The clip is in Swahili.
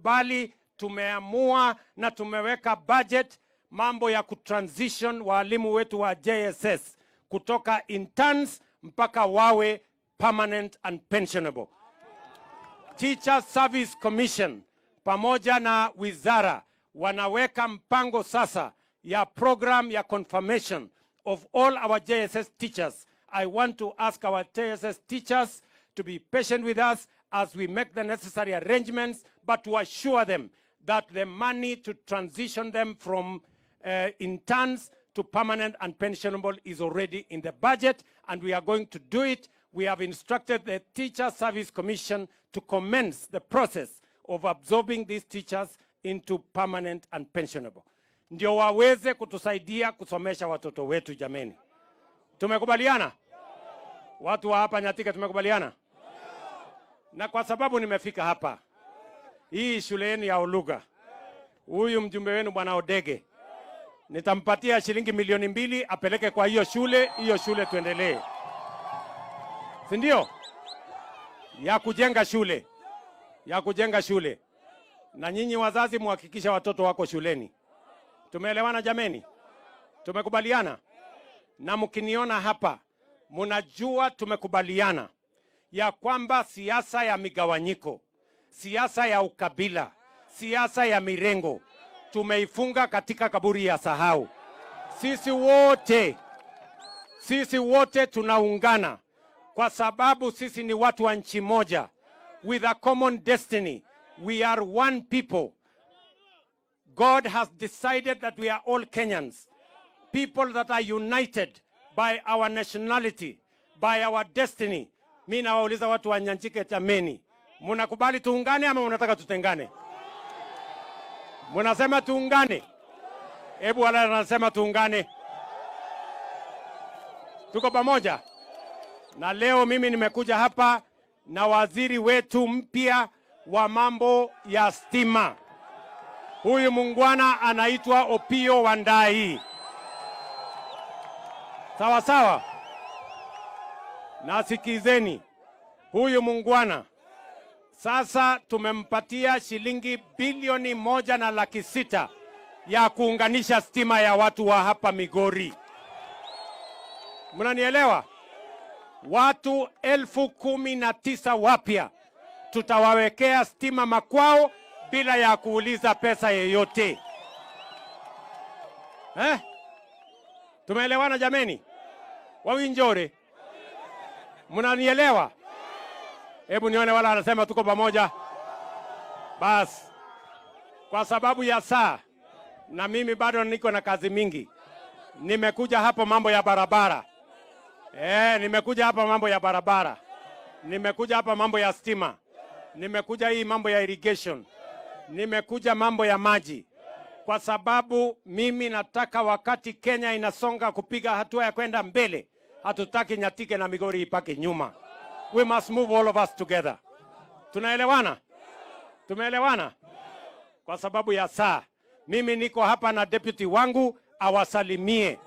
bali tumeamua na tumeweka budget mambo ya kutransition walimu wetu wa JSS kutoka interns mpaka wawe permanent and pensionable. Teacher Service Commission pamoja na wizara wanaweka mpango sasa ya program ya confirmation of all our JSS teachers. I want to ask our JSS teachers to be patient with us as we make the necessary arrangements, but to assure them that the money to transition them from interns to permanent and pensionable is already in the budget, and we are going to do it. We have instructed the Teacher Service Commission to commence the process of absorbing these teachers into permanent and pensionable. Ndio waweze kutusaidia kusomesha watoto wetu jameni. Tumekubaliana? Watu wa hapa Nyatika tumekubaliana? Na kwa sababu nimefika hapa, hii shule yenu ya Oluga, huyu mjumbe wenu Bwana Odege, nitampatia shilingi milioni 2 apeleke kwa hiyo shule tuendelee. Si ndio? Ya kujenga shule. Na nyinyi wazazi muhakikisha watoto wako shuleni. Tumeelewana jameni? Tumekubaliana? Na mkiniona hapa, munajua tumekubaliana ya kwamba siasa ya migawanyiko, siasa ya ukabila, siasa ya mirengo tumeifunga katika kaburi ya sahau. Sisi wote tunaungana kwa sababu sisi ni watu wa nchi moja, with a common destiny. We are one people. God has decided that we are all Kenyans, people that are united by our nationality, by our destiny. Mimi nawauliza watu wa Nyanchike jameni, mnakubali tuungane ama mnataka tutengane? Mnasema tuungane? Hebu wala nasema tuungane. Tuko pamoja? Na leo mimi nimekuja hapa na waziri wetu mpya wa mambo ya stima. Huyu mungwana anaitwa Opiyo Wandayi. Sawa sawa? Nasikizeni. Huyu mungwana sasa tumempatia shilingi bilioni 1.6 ya kuunganisha stima ya watu wa hapa Migori. Mnanielewa? Watu 19,000 wapya tutawawekea stima makwao bila ya kuuliza pesa yeyote. Tumeelewana jameni? Wawinjore, mnanielewa? Hebu nione wala anasema tuko pamoja. Bas, kwa sababu ya saa na mimi bado niko na kazi mingi, nimekuja hapo mambo ya barabara. Nimekuja hapa mambo ya barabara, nimekuja hapa mambo ya stima, nimekuja hii mambo ya irrigation, nimekuja mambo ya maji, kwa sababu mimi nataka wakati Kenya inasonga kupiga hatua ya kwenda mbele, hatutaki Nyatike na Migori ipake nyuma. We must move all of us together. Tunaelewana? Tumeelewana? Kwa sababu ya saa, mimi niko hapa na deputy wangu awasalimie.